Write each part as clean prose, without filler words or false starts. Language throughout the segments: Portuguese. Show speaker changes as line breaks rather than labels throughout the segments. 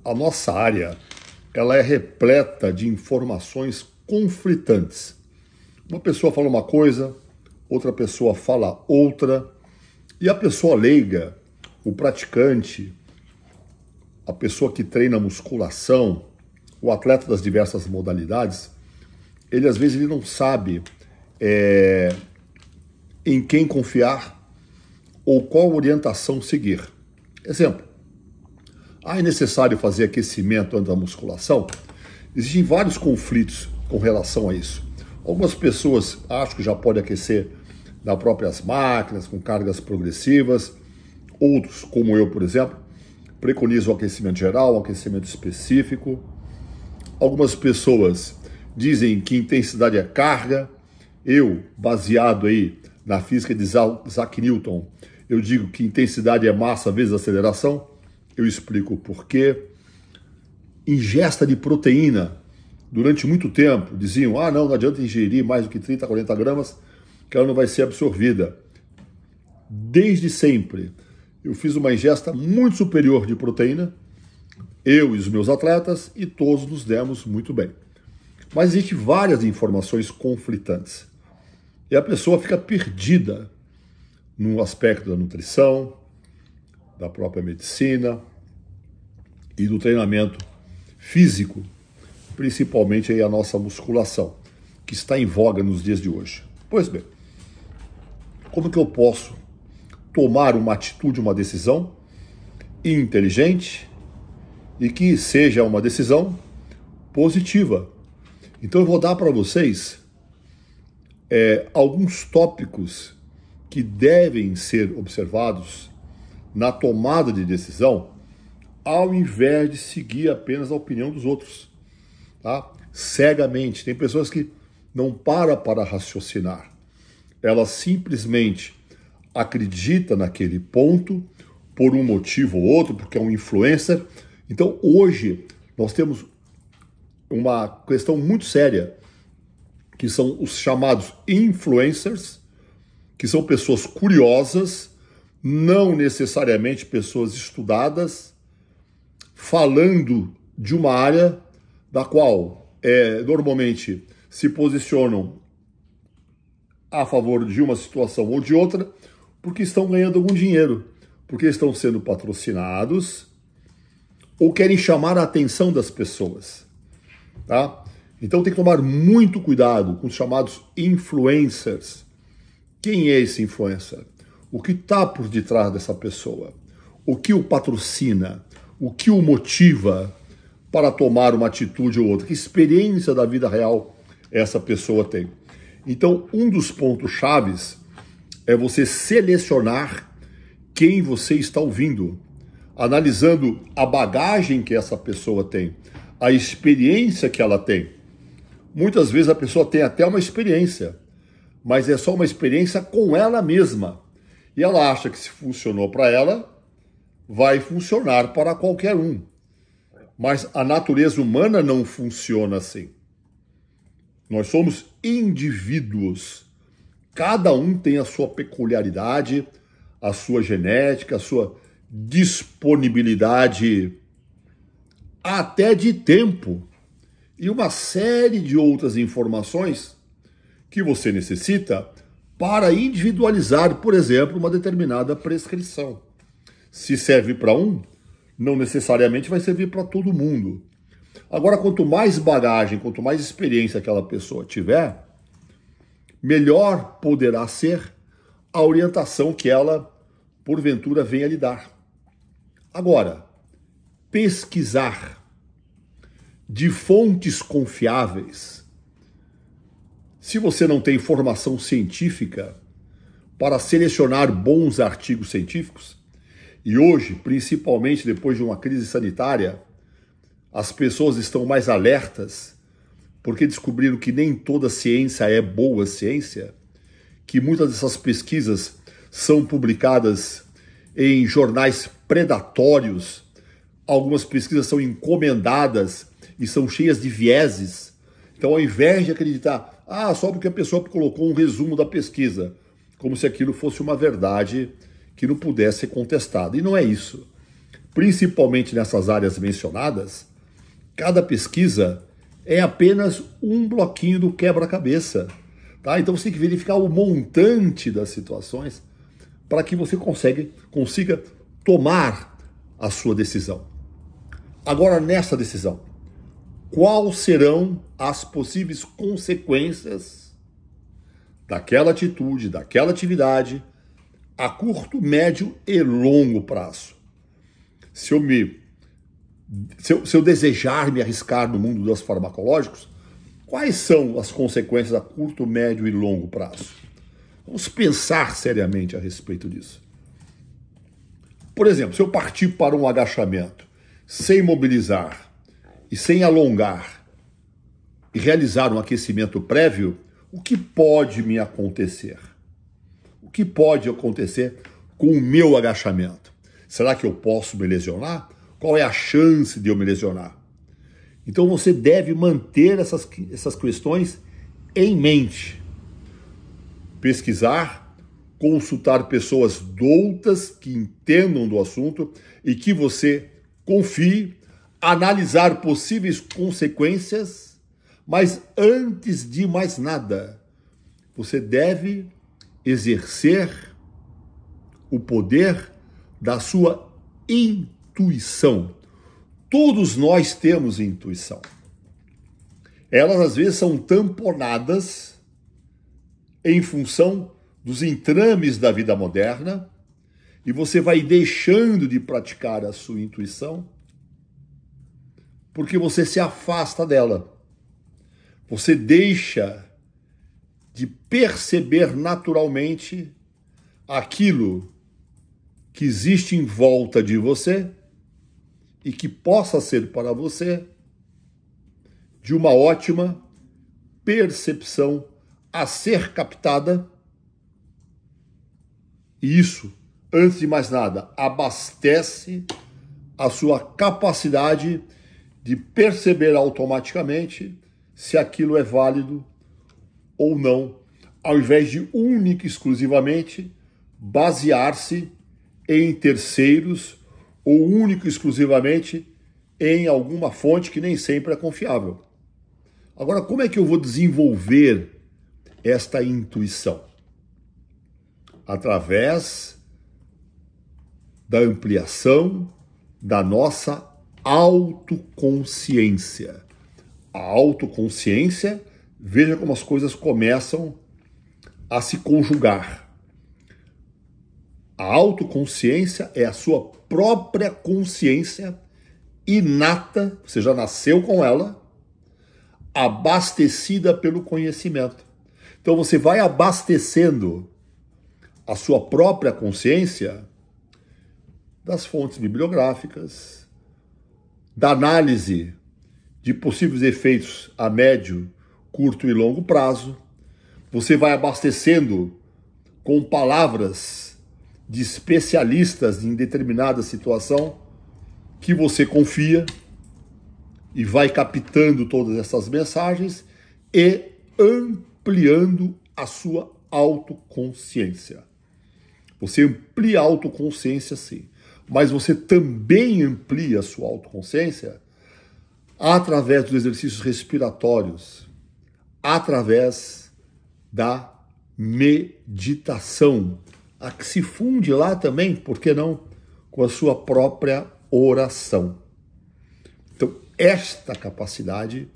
a nossa área ela é repleta de informações conflitantes. Uma pessoa fala uma coisa, outra pessoa fala outra, e a pessoa leiga, o praticante, a pessoa que treina musculação, o atleta das diversas modalidades, ele às vezes ele não sabe em quem confiar ou qual orientação seguir. Exemplo, é necessário fazer aquecimento antes da musculação? Existem vários conflitos com relação a isso. Algumas pessoas acham que já pode aquecer nas próprias máquinas, com cargas progressivas. Outros, como eu, por exemplo, preconizam o aquecimento geral, o aquecimento específico. Algumas pessoas dizem que intensidade é carga. Eu, baseado aí na física de Isaac Newton, eu digo que intensidade é massa vezes aceleração. Eu explico o porquê. Ingesta de proteína. Durante muito tempo diziam, não adianta ingerir mais do que 30, 40 gramas, que ela não vai ser absorvida. Desde sempre, eu fiz uma ingesta muito superior de proteína, eu e os meus atletas, e todos nos demos muito bem. Mas existem várias informações conflitantes. E a pessoa fica perdida no aspecto da nutrição, da própria medicina e do treinamento físico, principalmente aí a nossa musculação, que está em voga nos dias de hoje. Pois bem, como que eu posso tomar uma atitude, uma decisão inteligente e que seja uma decisão positiva? Então eu vou dar para vocês alguns tópicos que devem ser observados na tomada de decisão, ao invés de seguir apenas a opinião dos outros, tá? Cegamente. Tem pessoas que não param para raciocinar. Ela simplesmente acredita naquele ponto por um motivo ou outro, porque é um influencer. Então, hoje, nós temos uma questão muito séria, que são os chamados influencers, que são pessoas curiosas, não necessariamente pessoas estudadas, falando de uma área da qual normalmente se posicionam a favor de uma situação ou de outra, porque estão ganhando algum dinheiro, porque estão sendo patrocinados ou querem chamar a atenção das pessoas, tá? Então tem que tomar muito cuidado com os chamados influencers. Quem é esse influencer? O que está por detrás dessa pessoa? O que o patrocina? O que o motiva para tomar uma atitude ou outra? Que experiência da vida real essa pessoa tem? Então, um dos pontos chaves é você selecionar quem você está ouvindo, analisando a bagagem que essa pessoa tem, a experiência que ela tem. Muitas vezes a pessoa tem até uma experiência, mas é só uma experiência com ela mesma. E ela acha que se funcionou para ela, vai funcionar para qualquer um. Mas a natureza humana não funciona assim. Nós somos indivíduos. Cada um tem a sua peculiaridade, a sua genética, a sua disponibilidade até de tempo e uma série de outras informações que você necessita para individualizar, por exemplo, uma determinada prescrição. Se serve para um, não necessariamente vai servir para todo mundo. Agora, quanto mais bagagem, quanto mais experiência aquela pessoa tiver, melhor poderá ser a orientação que ela, porventura, venha lhe dar. Agora, pesquisar de fontes confiáveis. Se você não tem formação científica para selecionar bons artigos científicos, e hoje, principalmente depois de uma crise sanitária, as pessoas estão mais alertas porque descobriram que nem toda ciência é boa ciência, que muitas dessas pesquisas são publicadas em jornais predatórios, algumas pesquisas são encomendadas e são cheias de vieses. Então, ao invés de acreditar, só porque a pessoa colocou um resumo da pesquisa, como se aquilo fosse uma verdade que não pudesse ser contestada. E não é isso. principalmente nessas áreas mencionadas, cada pesquisa é apenas um bloquinho do quebra-cabeça. Tá? Então você tem que verificar o montante das situações para que você consiga tomar a sua decisão. Agora, nessa decisão, quais serão as possíveis consequências daquela atitude, daquela atividade, a curto, médio e longo prazo? Se eu desejar me arriscar no mundo dos farmacológicos, quais são as consequências a curto, médio e longo prazo? Vamos pensar seriamente a respeito disso. Por exemplo, se eu partir para um agachamento sem mobilizar e sem alongar e realizar um aquecimento prévio, o que pode me acontecer? O que pode acontecer com o meu agachamento? Será que eu posso me lesionar? Qual é a chance de eu me lesionar? Então você deve manter essas questões em mente. Pesquisar, consultar pessoas doutas que entendam do assunto e que você confie, analisar possíveis consequências, mas antes de mais nada, você deve exercer o poder da sua intuição. Todos nós temos intuição. Elas às vezes são tamponadas em função dos entrames da vida moderna e você vai deixando de praticar a sua intuição porque você se afasta dela. Você deixa de perceber naturalmente aquilo que existe em volta de você e que possa ser para você de uma ótima percepção a ser captada. E isso, antes de mais nada, abastece a sua capacidade de perceber automaticamente se aquilo é válido ou não, ao invés de única e exclusivamente basear-se em terceiros ou único e exclusivamente em alguma fonte que nem sempre é confiável. Agora, como é que eu vou desenvolver esta intuição? Através da ampliação da nossa autoconsciência. A autoconsciência, veja como as coisas começam a se conjugar. A autoconsciência é a sua própria consciência inata, você já nasceu com ela, abastecida pelo conhecimento. Então você vai abastecendo a sua própria consciência das fontes bibliográficas, da análise de possíveis efeitos a médio, curto e longo prazo. Você vai abastecendo com palavras de especialistas em determinada situação que você confia e vai captando todas essas mensagens e ampliando a sua autoconsciência. Você amplia a autoconsciência, sim, mas você também amplia a sua autoconsciência através dos exercícios respiratórios, através da meditação, a que se funde lá também, por que não, com a sua própria oração. Então, esta capacidade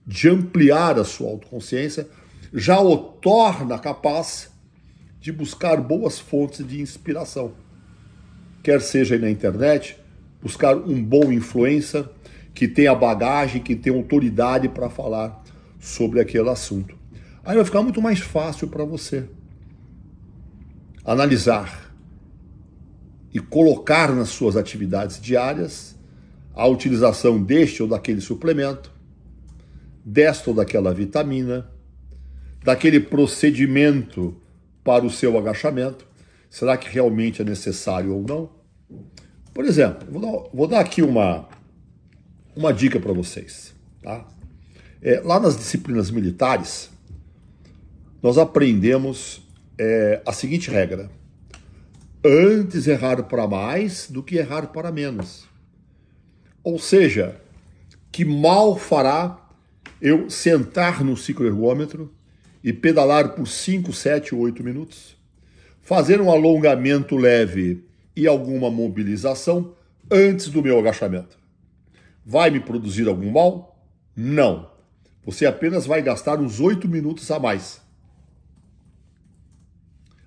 de ampliar a sua autoconsciência já o torna capaz de buscar boas fontes de inspiração. Quer seja aí na internet, buscar um bom influencer que tenha bagagem, que tenha autoridade para falar sobre aquele assunto. Aí vai ficar muito mais fácil para você analisar e colocar nas suas atividades diárias a utilização deste ou daquele suplemento, desta ou daquela vitamina, daquele procedimento para o seu agachamento. Será que realmente é necessário ou não? Por exemplo, vou dar aqui uma dica para vocês. Tá? Lá nas disciplinas militares, nós aprendemos a seguinte regra: antes errar para mais do que errar para menos. Ou seja, que mal fará eu sentar no cicloergômetro e pedalar por 5, 7, 8 minutos, fazer um alongamento leve e alguma mobilização antes do meu agachamento. Vai me produzir algum mal? Não. Você apenas vai gastar uns 8 minutos a mais.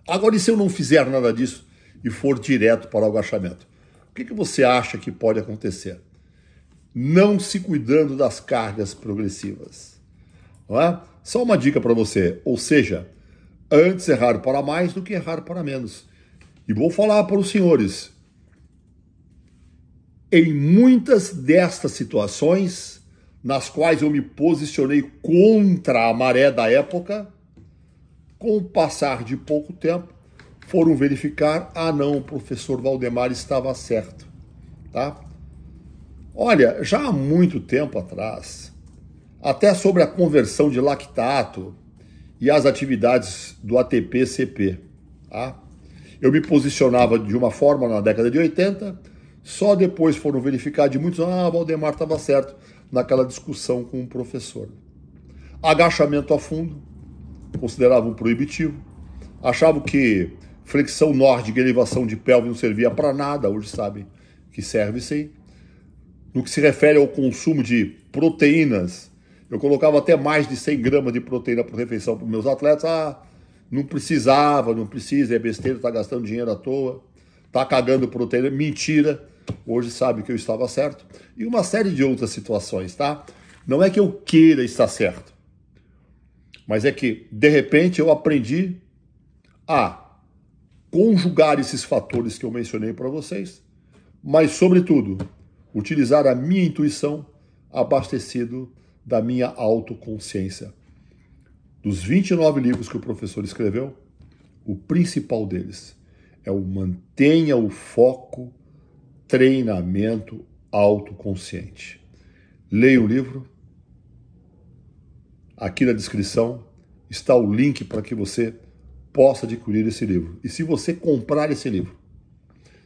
Agora, e se eu não fizer nada disso e for direto para o agachamento? O que você acha que pode acontecer? Não se cuidando das cargas progressivas. Não é? Só uma dica para você, ou seja, antes errar para mais do que errar para menos. E vou falar para os senhores, em muitas destas situações, nas quais eu me posicionei contra a maré da época, com o passar de pouco tempo, foram verificar, não, o professor Valdemar estava certo, tá? Olha, já há muito tempo atrás, até sobre a conversão de lactato e as atividades do ATP-CP, tá? Eu me posicionava de uma forma na década de 80, só depois foram verificar de muitos, Valdemar estava certo, naquela discussão com o professor. Agachamento a fundo, consideravam proibitivo, achavam que flexão nórdica e elevação de pelve não servia para nada, hoje sabem que serve sim. No que se refere ao consumo de proteínas, eu colocava até mais de 100 gramas de proteína por refeição para os meus atletas. Não precisava, não precisa, é besteira, está gastando dinheiro à toa, está cagando proteína. Mentira, hoje sabe que eu estava certo. E uma série de outras situações, tá? Não é que eu queira estar certo, mas é que, de repente, eu aprendi a conjugar esses fatores que eu mencionei para vocês, mas, sobretudo, utilizar a minha intuição abastecido da minha autoconsciência. Dos 29 livros que o professor escreveu, o principal deles é o Mantenha o Foco, Treinamento Autoconsciente. Leia o livro. Aqui na descrição está o link para que você possa adquirir esse livro. E se você comprar esse livro,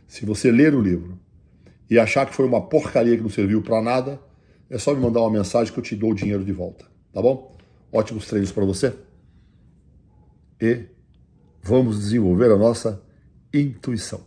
se você ler o livro e achar que foi uma porcaria que não serviu para nada, é só me mandar uma mensagem que eu te dou o dinheiro de volta, tá bom? Ótimos treinos para você. E vamos desenvolver a nossa intuição.